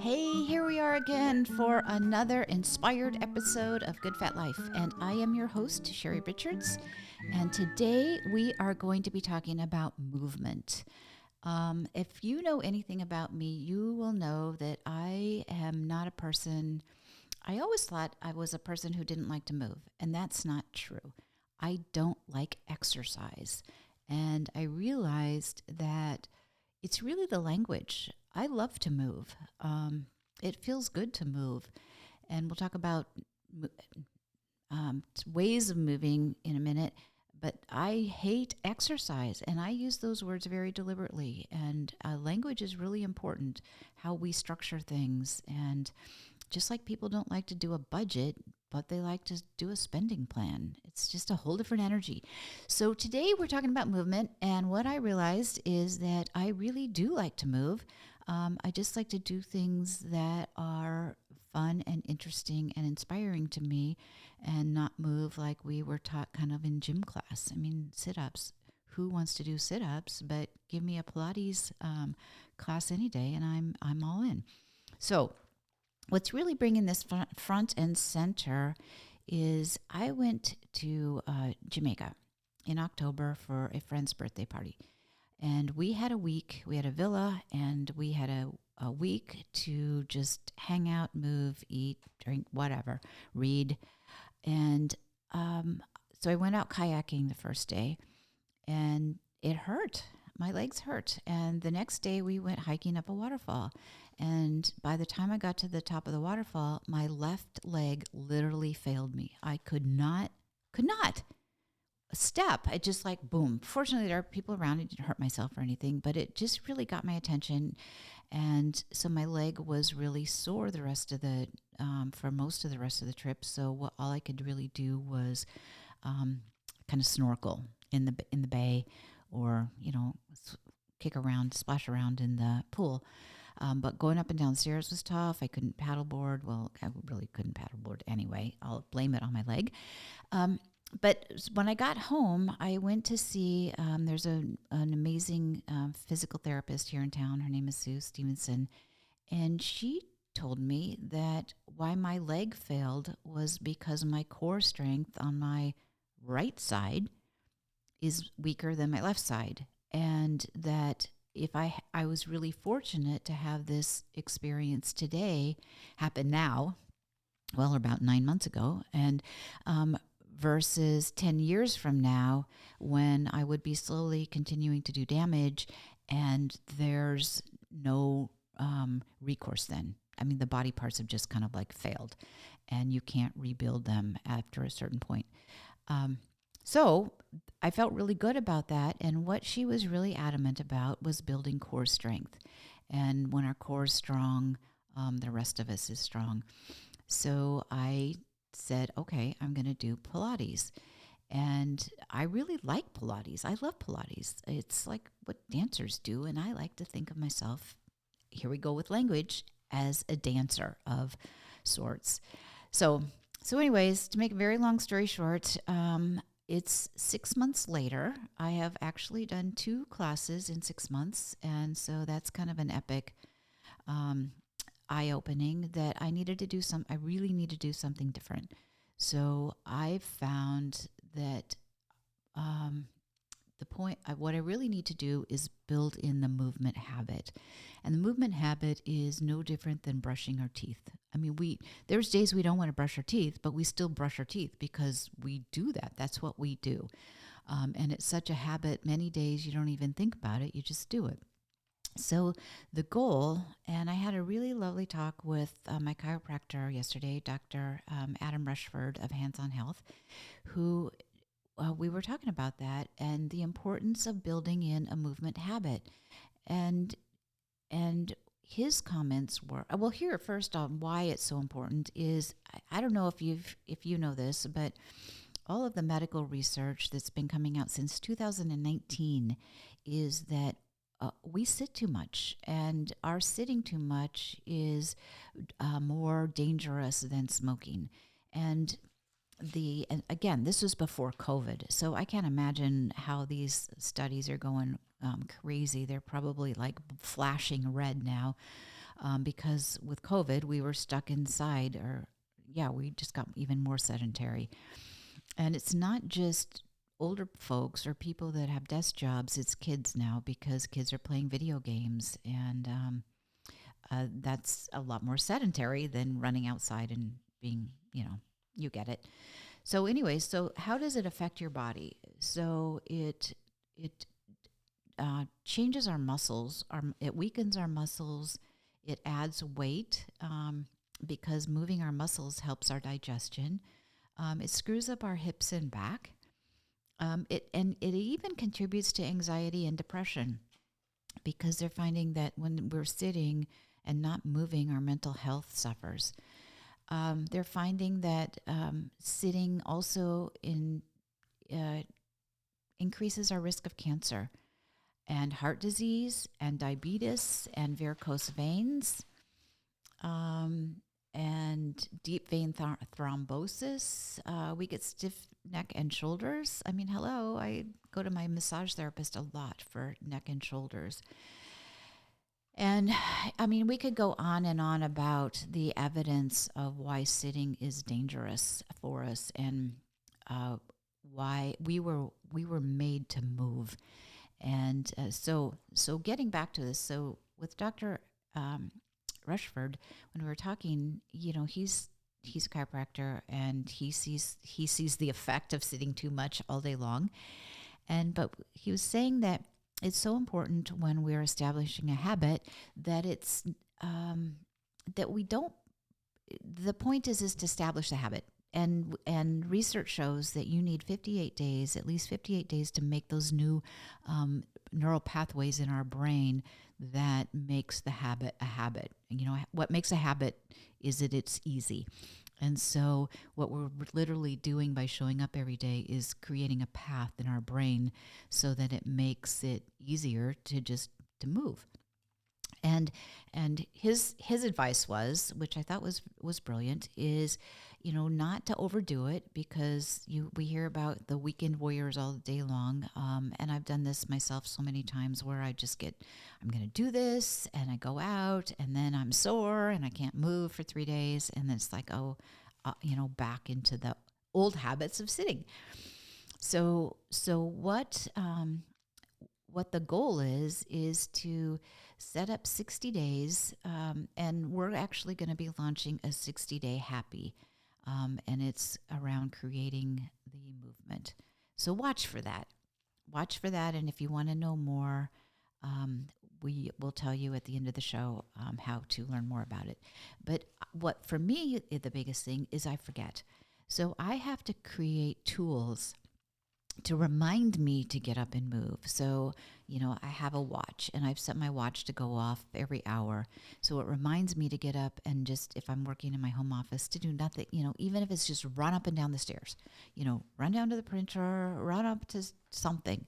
Hey, here we are again for another inspired episode of Good Fat Life. And I am your host, Sherri Richards. And today we are going to be talking about movement. If you know anything about me, you will know that I am not a person, I always thought I was a person who didn't like to move. And that's not true. I don't like exercise. And I realized that it's really the language. I love to move. It feels good to move. And we'll talk about ways of moving in a minute. But I hate exercise, and I use those words very deliberately. And language is really important, how we structure things. And just like people don't like to do a budget, but they like to do a spending plan. It's just a whole different energy. So today we're talking about movement, and what I realized is that I really do like to move. I just like to do things that are fun and interesting and inspiring to me and not move like we were taught kind of in gym class. I mean, sit-ups. Who wants to do sit-ups? But give me a Pilates class any day and I'm all in. So what's really bringing this front and center is I went to Jamaica in October for a friend's birthday party. And we had a week, we had a villa, and we had a week to just hang out, move, eat, drink, whatever, read. And so I went out kayaking the first day, and it hurt. My legs hurt. And the next day we went hiking up a waterfall. And by the time I got to the top of the waterfall, my left leg literally failed me. I could not step. I just like, boom. Fortunately, there are people around. I didn't hurt myself or anything, but it just really got my attention. And so my leg was really sore the rest of the, for most of the rest of the trip. So all I could really do was kind of snorkel in the bay, or, kick around, splash around in the pool. But going up and down stairs was tough. I couldn't paddleboard. Well, I really couldn't paddleboard anyway. I'll blame it on my leg. But when I got home, I went to see, there's an amazing physical therapist here in town. Her name is Sue Stevenson. And she told me that why my leg failed was because my core strength on my right side is weaker than my left side. And that if I was really fortunate to have this experience today happen now, well, about 9 months ago, and versus 10 years from now, when I would be slowly continuing to do damage, and there's no recourse then. I mean, the body parts have just kind of like failed, and you can't rebuild them after a certain point. So I felt really good about that. And what she was really adamant about was building core strength. And when our core is strong, the rest of us is strong. So I said, okay, I'm going to do Pilates. And I really like Pilates. I love Pilates. It's like what dancers do. And I like to think of myself, here we go with language, as a dancer of sorts. So anyways, to make a very long story short, it's 6 months later. I have actually done 2 classes in 6 months. And so that's kind of an epic eye-opening that I really need to do something different. So I found that what I really need to do is build in the movement habit. And the movement habit is no different than brushing our teeth. I mean, there's days we don't want to brush our teeth, but we still brush our teeth because we do that. That's what we do. And it's such a habit. Many days you don't even think about it. You just do it. So the goal, and I had a really lovely talk with my chiropractor yesterday, Dr. Adam Rushford of Hands on Health, who we were talking about that and the importance of building in a movement habit. And his comments were, well, here first on why it's so important is, I don't know if you know this, but all of the medical research that's been coming out since 2019 is that we sit too much, and our sitting too much is more dangerous than smoking. And again, this was before COVID, so I can't imagine how these studies are going crazy. They're probably like flashing red now. because with COVID, we were stuck inside, or yeah, we just got even more sedentary. And it's not just older folks or people that have desk jobs, it's kids now because kids are playing video games. And that's a lot more sedentary than running outside and being, you get it. So, anyway, so how does it affect your body? So, it changes our muscles. It weakens our muscles. It adds weight because moving our muscles helps our digestion. It screws up our hips and back. It even contributes to anxiety and depression because they're finding that when we're sitting and not moving, our mental health suffers. They're finding that sitting also uh, increases our risk of cancer and heart disease and diabetes and varicose veins um, and deep vein thrombosis. We get stiff neck and shoulders. I mean, hello, I go to my massage therapist a lot for neck and shoulders. And I mean, we could go on and on about the evidence of why sitting is dangerous for us and why we were made to move. And so getting back to this, so with Dr. Rushford, when we were talking, he's a chiropractor and he sees the effect of sitting too much all day long. But he was saying that it's so important when we're establishing a habit that it's that we don't. The point is to establish the habit. And research shows that you need 58 days, at least 58 days, to make those new neural pathways in our brain that makes the habit a habit. What makes a habit is that it's easy. And so what we're literally doing by showing up every day is creating a path in our brain so that it makes it easier to move. And his advice was, which I thought was brilliant, is not to overdo it because we hear about the weekend warriors all day long, and I've done this myself so many times where I'm going to do this, and I go out, and then I'm sore and I can't move for 3 days, and then it's like back into the old habits of sitting. So what the goal is to set up 60 days, and we're actually going to be launching a 60-day happy, and it's around creating the movement. So watch for that. And if you want to know more, we will tell you at the end of the show how to learn more about it. But what for me, the biggest thing is I forget. So I have to create tools to remind me to get up and move. So, I have a watch and I've set my watch to go off every hour. So it reminds me to get up and just, if I'm working in my home office, to do nothing, even if it's just run up and down the stairs, run down to the printer, run up to something.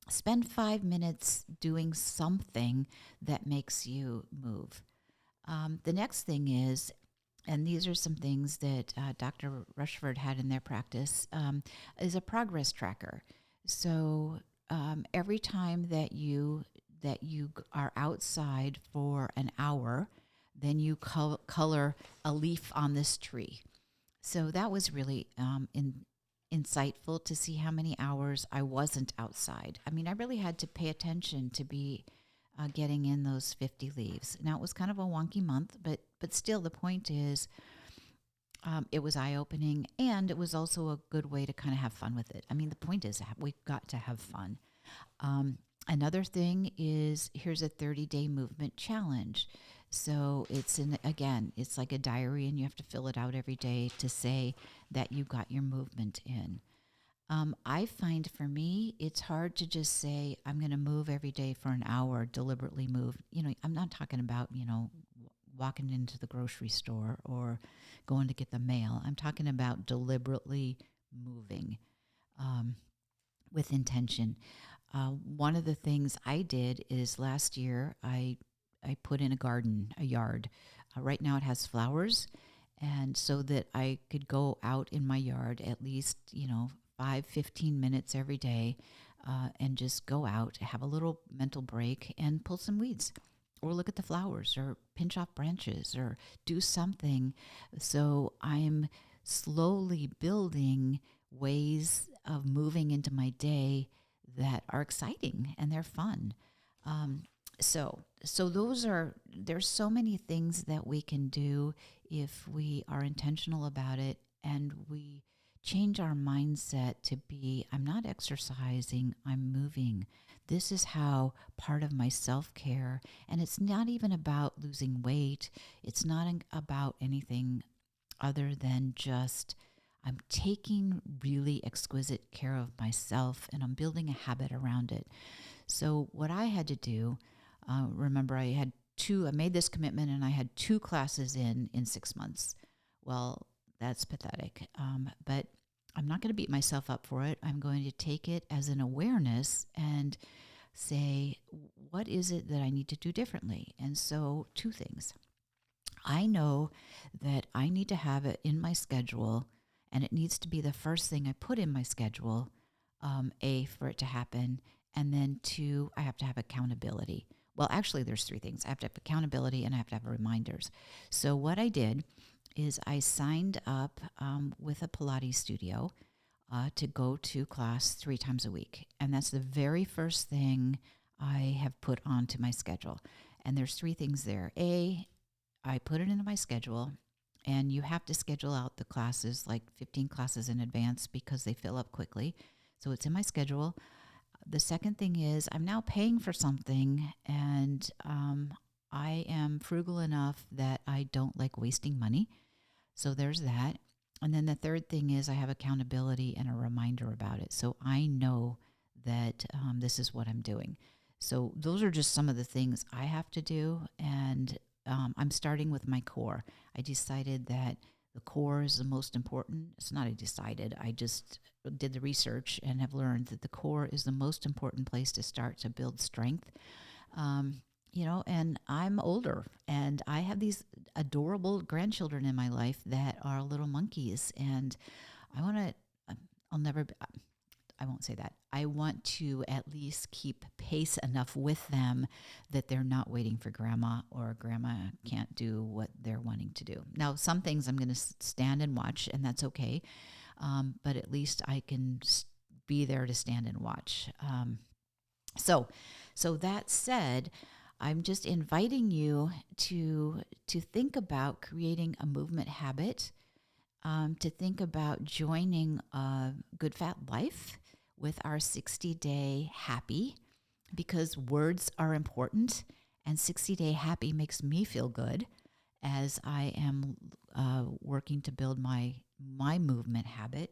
Spend 5 minutes doing something that makes you move. The next thing is, and these are some things that Dr. Rushford had in their practice, is a progress tracker. So every time that you are outside for an hour, then you color a leaf on this tree. So that was really insightful to see how many hours I wasn't outside. I mean, I really had to pay attention to be getting in those 50 leaves. Now, it was kind of a wonky month, but still, the point is it was eye-opening, and it was also a good way to kind of have fun with it. I mean, the point is we've got to have fun. Another thing is, here's a 30-day movement challenge. So it's like a diary, and you have to fill it out every day to say that you got your movement in. I find for me, it's hard to just say, I'm going to move every day for an hour, deliberately move. I'm not talking about, walking into the grocery store or going to get the mail. I'm talking about deliberately moving with intention. One of the things I did is last year, I put in a yard. Right now it has flowers. And so that I could go out in my yard at least, 15 minutes every day and just go out, have a little mental break and pull some weeds. or look at the flowers or pinch off branches or do something. So I'm slowly building ways of moving into my day that are exciting and they're fun. Um, so there's so many things that we can do if we are intentional about it and we change our mindset to be, I'm not exercising, I'm moving. This is how part of my self-care, and it's not even about losing weight. It's not about anything other than just I'm taking really exquisite care of myself and I'm building a habit around it. So what I had to do, remember I made this commitment and I had 2 classes in 6 months. Well, that's pathetic. But I'm not going to beat myself up for it. I'm going to take it as an awareness and say, what is it that I need to do differently? And so 2 things. I know that I need to have it in my schedule, and it needs to be the first thing I put in my schedule, for it to happen. And then 2, I have to have accountability. Well, actually, there's 3 things. I have to have accountability and I have to have reminders. So what I did is I signed up with a Pilates studio to go to class 3 times a week. And that's the very first thing I have put onto my schedule. And there's 3 things there. I put it into my schedule, and you have to schedule out the classes, like 15 classes in advance, because they fill up quickly. So it's in my schedule. The second thing is I'm now paying for something, and I am frugal enough that I don't like wasting money. So there's that. And then the third thing is I have accountability and a reminder about it. So I know that this is what I'm doing. So those are just some of the things I have to do. And I'm starting with my core. I decided that the core is the most important. It's not I decided. I just did the research and have learned that the core is the most important place to start to build strength. And I'm older and I have these adorable grandchildren in my life that are little monkeys. And I want to, I'll never, I won't say that. I want to at least keep pace enough with them that they're not waiting for grandma or grandma can't do what they're wanting to do. Now, some things I'm going to stand and watch, and that's okay. But at least I can be there to stand and watch. So that said, I'm just inviting you to think about creating a movement habit, to think about joining a Good Fat Life with our 60-day happy, because words are important, and 60-day happy makes me feel good as I am working to build my movement habit.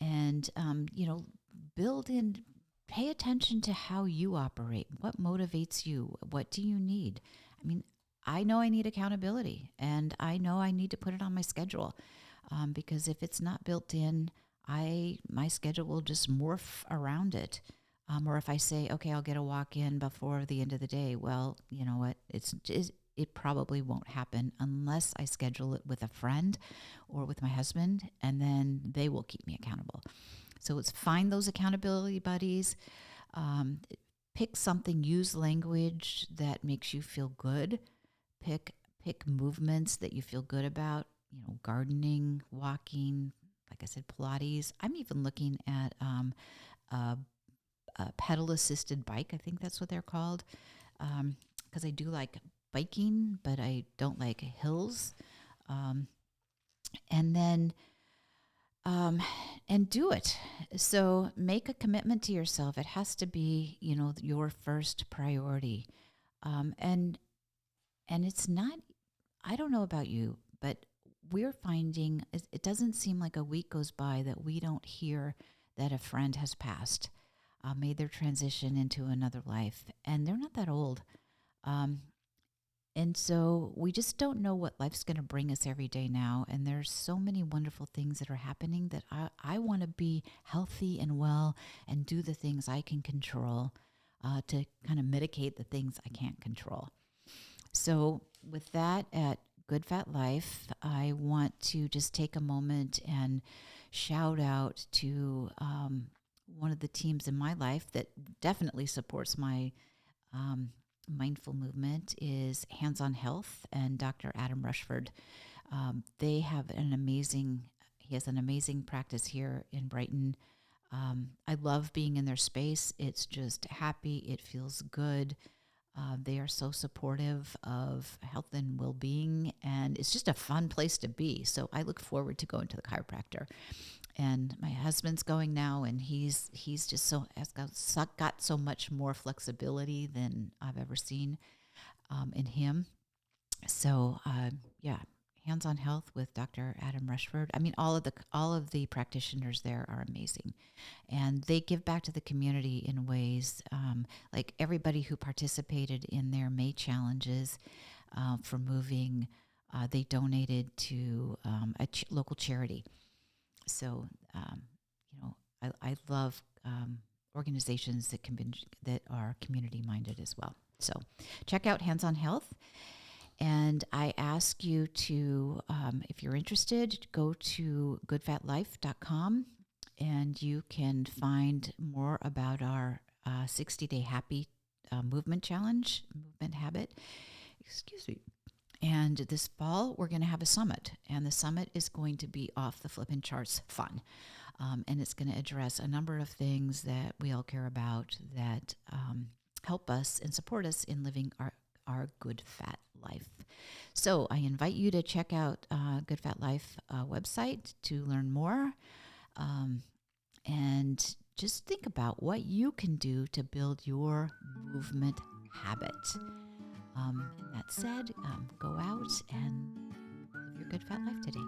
And build in, pay attention to how you operate. What motivates you? What do you need? I mean, I know I need accountability, and I know I need to put it on my schedule, because if it's not built in, my schedule will just morph around it. Or if I say, okay, I'll get a walk in before the end of the day, well, you know what? It probably won't happen unless I schedule it with a friend or with my husband, and then they will keep me accountable. So it's find those accountability buddies. Pick something, use language that makes you feel good. Pick movements that you feel good about. Gardening, walking, like I said, Pilates. I'm even looking at a pedal assisted bike. I think that's what they're called. Because I do like biking, but I don't like hills. And then and do it. So make a commitment to yourself. It has to be, your first priority. And it's not, I don't know about you, but we're finding it doesn't seem like a week goes by that we don't hear that a friend has passed, made their transition into another life, and they're not that old. And so we just don't know what life's going to bring us every day now. And there's so many wonderful things that are happening that I want to be healthy and well and do the things I can control, to kind of mitigate the things I can't control. So with that, at Good Fat Life, I want to just take a moment and shout out to one of the teams in my life that definitely supports my mindful movement is Hands on Health and Dr. Adam Rushford. They have he has an amazing practice here in Brighton. I love being in their space. It's just happy. It feels good. They are so supportive of health and well-being, and it's just a fun place to be. So I look forward to going to the chiropractor. And my husband's going now, and he's just got so much more flexibility than I've ever seen in him. So yeah, Hands on Health with Dr. Adam Rushford. I mean, all of the practitioners there are amazing, and they give back to the community in ways like everybody who participated in their May challenges for moving. They donated to a local charity. So, I love organizations that are community minded as well. So, check out Hands on Health. And I ask you to, if you're interested, go to goodfatlife.com and you can find more about our 60-day happy movement challenge, movement habit. Excuse me. And this fall, we're going to have a summit, and the summit is going to be off the flippin' charts fun. And it's going to address a number of things that we all care about that help us and support us in living our good fat life. So I invite you to check out Good Fat Life website to learn more. And just think about what you can do to build your movement habit. That said, go out and live your good fat life today.